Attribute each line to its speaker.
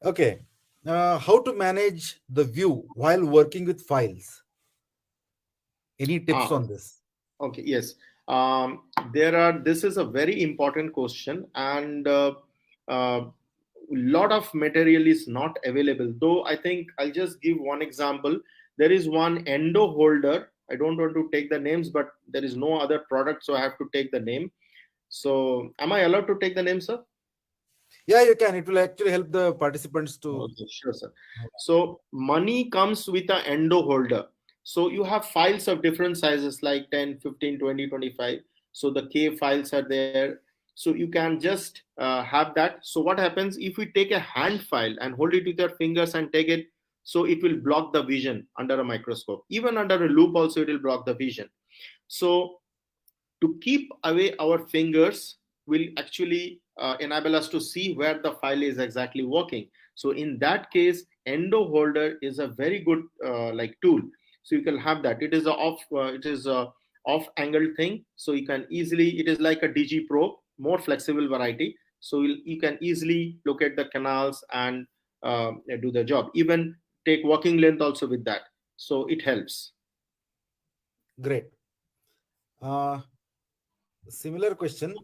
Speaker 1: Okay. How to manage the view while working with files? Any tips
Speaker 2: Ah,
Speaker 1: on this?
Speaker 2: okay, yes. This is a very important question, and lot of material is not available. Though I think I'll just give one example. There is one endo holder. I don't want to take the names, but there is no other product, so I have to take the name. So, am I allowed to take the name, sir?
Speaker 1: Yeah, you can. It will actually help the participants to.
Speaker 2: Okay, sure, sir. So money comes with a endo holder. So you have files of different sizes like 10, 15, 20, 25. So the K files are there. So you can just have that. So what happens if we take a hand file and hold it with your fingers and take it? So it will block the vision under a microscope. Even under a loop also it will block the vision. So to keep away our fingers will actually enable us to see where the file is exactly working. So in that case, endo holder is a very good like tool. So you can have that. It is a off angle thing, so you can easily, it is like a dg probe, more flexible variety. So you can easily look at the canals and do the job, even take working length also with that, so it helps.
Speaker 1: Great. Uh, Similar question.